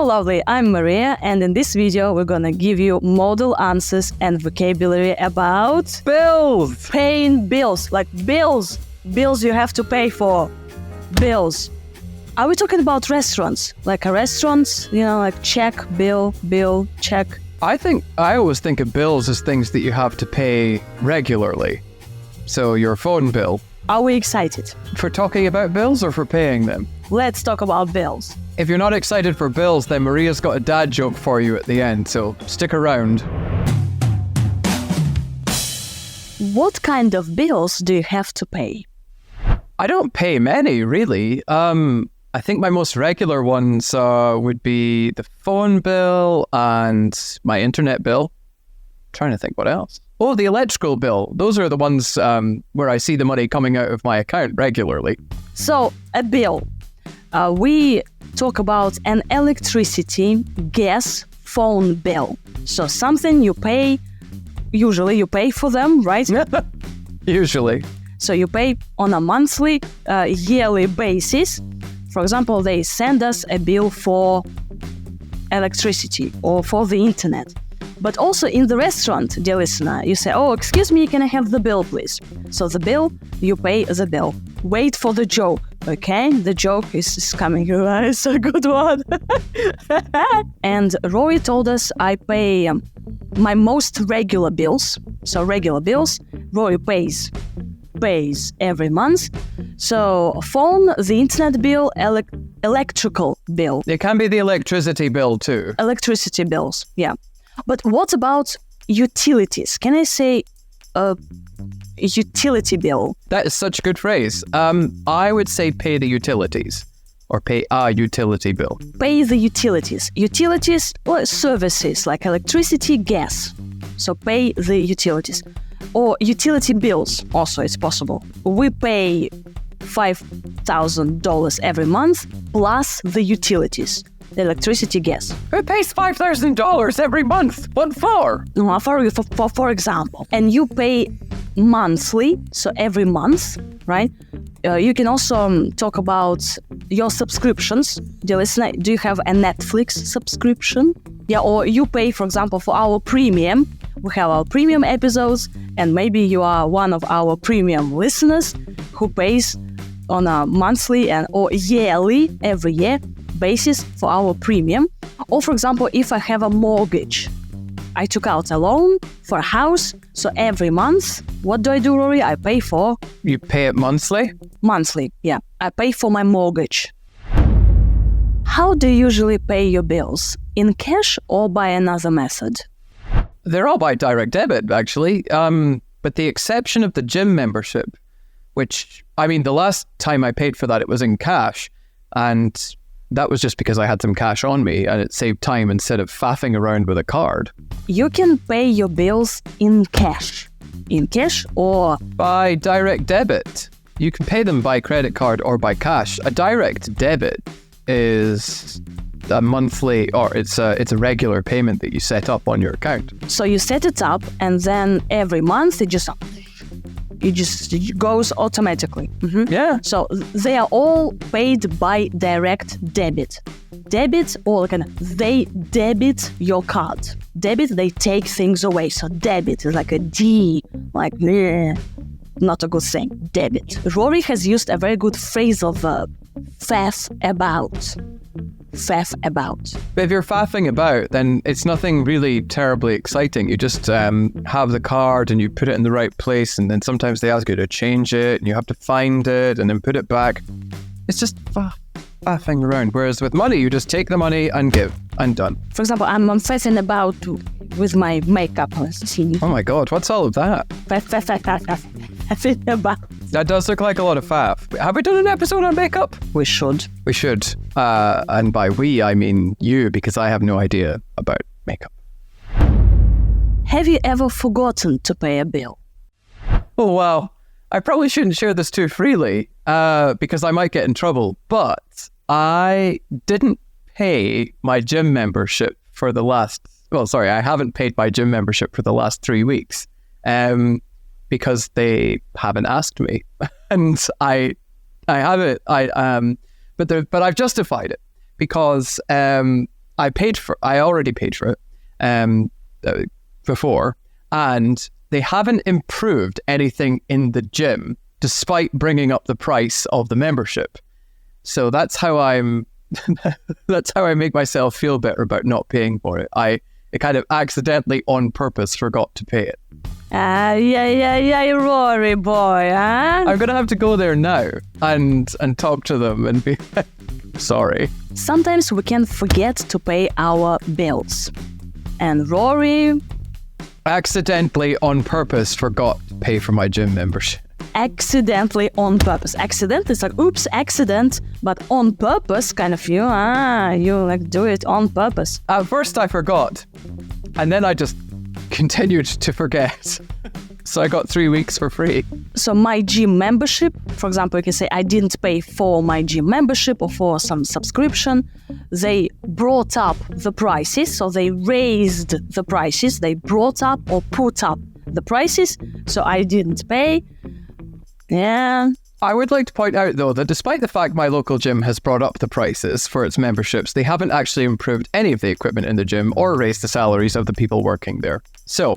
Hello lovely, I'm Maria, and in this video we're gonna give you model answers and vocabulary about Bills! paying bills, like bills you have to pay for, bills. Are we talking about restaurants? Like a restaurant, like check, bill, check? I always think of bills as things that you have to pay regularly. So your phone bill. Are we excited? For talking about bills or for paying them? Let's talk about bills. If you're not excited for bills, then Maria's got a dad joke for you at the end, so stick around. What kind of bills do you have to pay? I don't pay many, really. I think my most regular ones would be the phone bill and my internet bill. Trying to think what else. Oh, the electrical bill. Those are the ones where I see the money coming out of my account regularly. So, a bill. We talk about an electricity, gas, phone bill. So something you pay, usually you pay for them, right? Usually. So you pay on a monthly, yearly basis. For example, they send us a bill for electricity or for the internet. But also in the restaurant, dear listener, you say, oh, excuse me, can I have the bill, please? So the bill, you pay the bill. Wait for the joke, okay? The joke is coming. It's a good one. And Rory told us I pay my most regular bills. So regular bills, Rory pays every month. So phone, the internet bill, electrical bill. It can be the electricity bill too. Electricity bills, yeah. But what about utilities? Can I say utility bill? That is such a good phrase. I would say pay the utilities or pay a utility bill. Pay the utilities. Utilities or services like electricity, gas. So pay the utilities. Or utility bills also, it's possible. We pay $5,000 every month plus the utilities. The electricity, gas. Who pays $5,000 every month? What for? For example. And you pay monthly, so every month, right? You can also talk about your subscriptions. Dear listener, do you have a Netflix subscription? Yeah, or you pay, for example, for our premium. We have our premium episodes, and maybe you are one of our premium listeners who pays on a monthly or yearly, every year, basis for our premium. Or for example, if I have a mortgage, I took out a loan for a house, so every month, what do I do, Rory? I pay for... You pay it monthly? Monthly, yeah. I pay for my mortgage. How do you usually pay your bills? In cash or by another method? They're all by direct debit, actually. But the exception of the gym membership, which, the last time I paid for that, it was in cash. And that was just because I had some cash on me and it saved time instead of faffing around with a card. You can pay your bills in cash. In cash or... By direct debit. You can pay them by credit card or by cash. A direct debit is a monthly, or it's a regular payment that you set up on your account. So you set it up and then every month it just goes automatically. Mm-hmm. Yeah. So they are all paid by direct debit. Debit, or they debit your card. Debit, they take things away. So debit is like a D, like not a good thing. Debit. Rory has used a very good phrasal verb. Faff about. Faff about. But if you're faffing about, then it's nothing really terribly exciting. You just have the card and you put it in the right place, and then sometimes they ask you to change it and you have to find it and then put it back. It's just faffing around. Whereas with money, you just take the money and give and done. For example, I'm faffing about with my makeup. Oh my God, what's all of that? Faffing about. That does look like a lot of faff. Have we done an episode on makeup? We should. We should. And by we, I mean you, because I have no idea about makeup. Have you ever forgotten to pay a bill? Oh, well, I probably shouldn't share this too freely because I might get in trouble. But I didn't pay my gym membership for the last... Well, sorry, I haven't paid my gym membership for the last 3 weeks. Because they haven't asked me, and I haven't. But I've justified it because I I already paid for it before, and they haven't improved anything in the gym despite bringing up the price of the membership. So that's how that's how I make myself feel better about not paying for it. I kind of accidentally on purpose forgot to pay it. Yeah, Rory boy, huh? I'm gonna have to go there now and talk to them and be sorry. Sometimes we can forget to pay our bills. And Rory accidentally on purpose forgot to pay for my gym membership. Accidentally on purpose. Accident is like, oops, accident, but on purpose, kind of you like do it on purpose. At first I forgot, and then I just continued to forget. So I got 3 weeks for free. So my gym membership, for example, you can say I didn't pay for my gym membership or for some subscription. They brought up the prices, so they raised the prices. They brought up or put up the prices, so I didn't pay. Yeah. I would like to point out, though, that despite the fact my local gym has brought up the prices for its memberships, they haven't actually improved any of the equipment in the gym or raised the salaries of the people working there. So,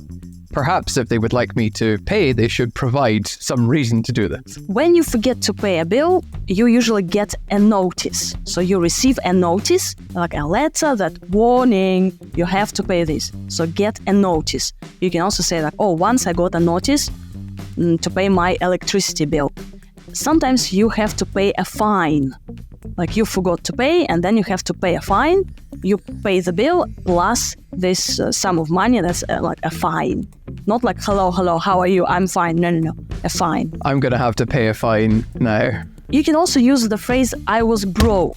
perhaps if they would like me to pay, they should provide some reason to do this. When you forget to pay a bill, you usually get a notice. So you receive a notice, like a letter that warning, you have to pay this. So get a notice. You can also say like, oh, once I got a notice to pay my electricity bill. Sometimes you have to pay a fine. Like you forgot to pay and then you have to pay a fine. You pay the bill plus this sum of money that's like a fine. Not like, hello, how are you? I'm fine. No, a fine. I'm going to have to pay a fine now. You can also use the phrase, I was broke.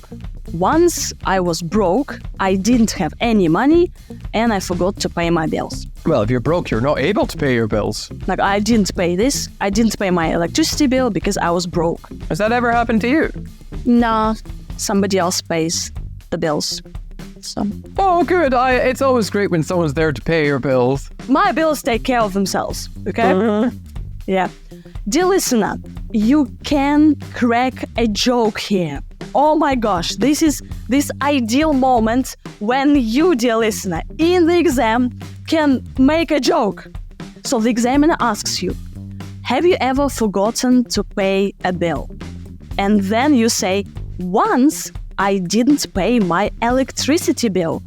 Once I was broke, I didn't have any money and I forgot to pay my bills. Well, if you're broke, you're not able to pay your bills. Like, I didn't pay this. I didn't pay my electricity bill because I was broke. Has that ever happened to you? No, somebody else pays the bills. So. Oh, good. It's always great when someone's there to pay your bills. My bills take care of themselves, okay? Yeah. Dear listener, you can crack a joke here. Oh my gosh, this is this ideal moment when you, dear listener, in the exam can make a joke. So the examiner asks you, have you ever forgotten to pay a bill? And then you say, once I didn't pay my electricity bill.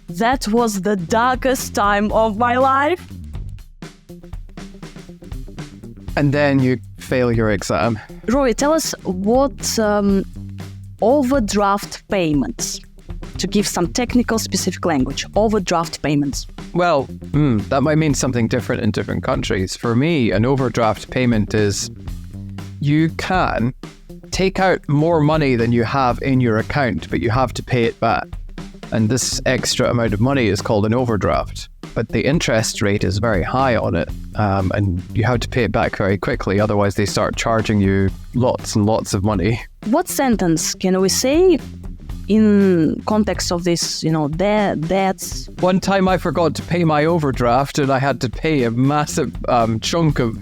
That was the darkest time of my life. And then you fail your exam. Roy, tell us what overdraft payments, to give some technical specific language, overdraft payments. Well, that might mean something different in different countries. For me, an overdraft payment is you can take out more money than you have in your account, but you have to pay it back. And this extra amount of money is called an overdraft. But the interest rate is very high on it, and you have to pay it back very quickly, otherwise they start charging you lots and lots of money. What sentence can we say in context of this, debts? One time I forgot to pay my overdraft and I had to pay a massive chunk of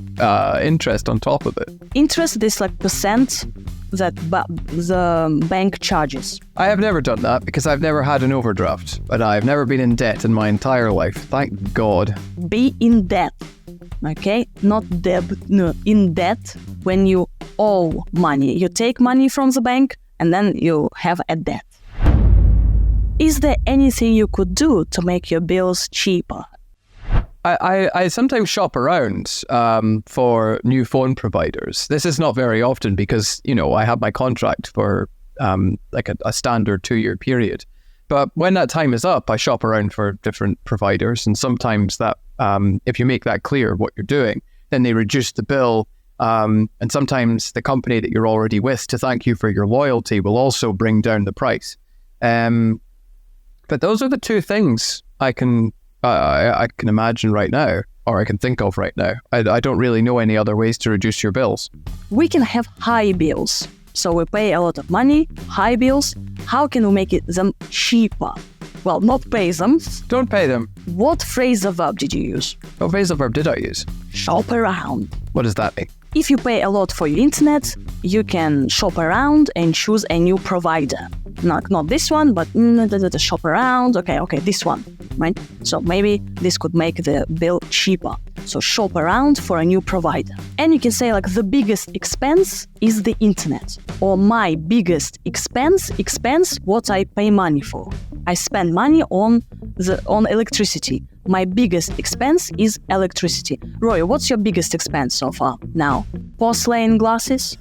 interest on top of it. Interest is like percent that the bank charges. I have never done that because I've never had an overdraft, and I've never been in debt in my entire life. Thank God. Be in debt, okay? Not debt, no, in debt when you owe money. You take money from the bank and then you have a debt. Is there anything you could do to make your bills cheaper? I sometimes shop around for new phone providers. This is not very often because, I have my contract for like a standard 2-year period. But when that time is up, I shop around for different providers. And sometimes that, if you make that clear what you're doing, then they reduce the bill. And sometimes the company that you're already with, to thank you for your loyalty, will also bring down the price. But those are the two things I can imagine right now, or I can think of right now. I don't really know any other ways to reduce your bills. We can have high bills. So we pay a lot of money, high bills. How can we make them cheaper? Well, not pay them. Don't pay them. What phrasal verb did you use? What phrasal verb did I use? Shop around. What does that mean? If you pay a lot for your internet, you can shop around and choose a new provider. not this one, but shop around. Okay, this one, right? So maybe this could make the bill cheaper. So shop around for a new provider. And you can say like the biggest expense is the internet, or my biggest expense what I pay money for. I spend money on electricity. My biggest expense is electricity. Roy, what's your biggest expense so far now? Porcelain glasses?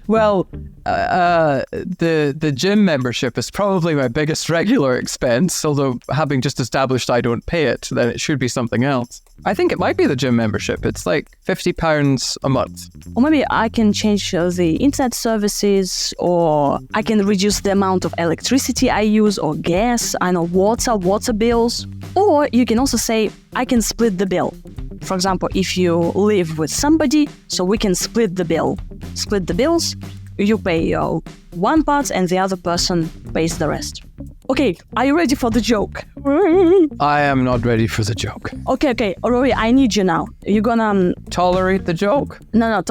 Well, the gym membership is probably my biggest regular expense, although having just established I don't pay it, then it should be something else. I think it might be the gym membership. It's like £50 a month. Or maybe I can change the internet services, or I can reduce the amount of electricity I use, or gas, I know, water bills. Or you can also say, I can split the bill. For example, if you live with somebody, so we can split the bill. Split the bills, you pay one part and the other person pays the rest. Okay, are you ready for the joke? I am not ready for the joke. Okay, Rory, I need you now. You're gonna... Tolerate the joke? No,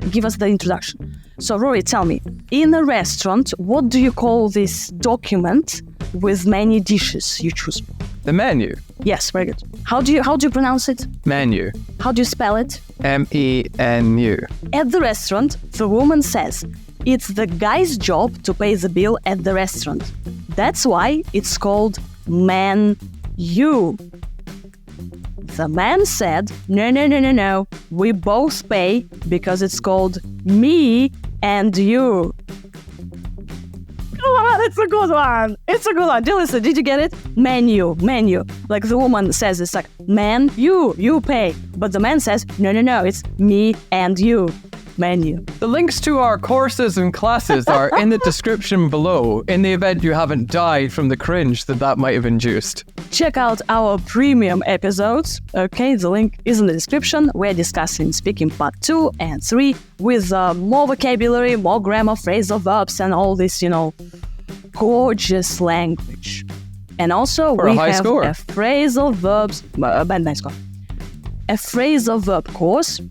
give us the introduction. So, Rory, tell me, in a restaurant, what do you call this document with many dishes you choose? The menu. Yes, very good. How do you pronounce it? Menu. How do you spell it? MENU. At the restaurant, the woman says, it's the guy's job to pay the bill at the restaurant. That's why it's called menu. The man said, no, we both pay because it's called me and you. Come on, it's a good one. Listen, did you get it? Menu. Like the woman says, it's like, man, you pay. But the man says, no, it's me and you. Menu. The links to our courses and classes are in the description below, in the event you haven't died from the cringe that might have induced. Check out our premium episodes. Okay, the link is in the description. We're discussing speaking part 2 and 3 with more vocabulary, more grammar, phrasal verbs, and all this, gorgeous language. And also, For we a high have score. a phrasal verbs, a phrasal verb course.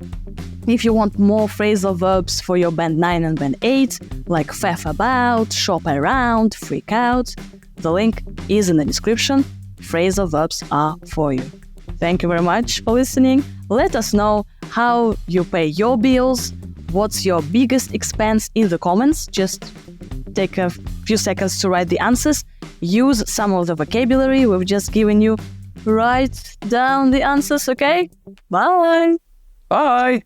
If you want more phrasal verbs for your band 9 and band 8, like faff about, shop around, freak out, the link is in the description. Phrasal verbs are for you. Thank you very much for listening. Let us know how you pay your bills, what's your biggest expense in the comments. Just take a few seconds to write the answers. Use some of the vocabulary we've just given you. Write down the answers, okay? Bye! Bye!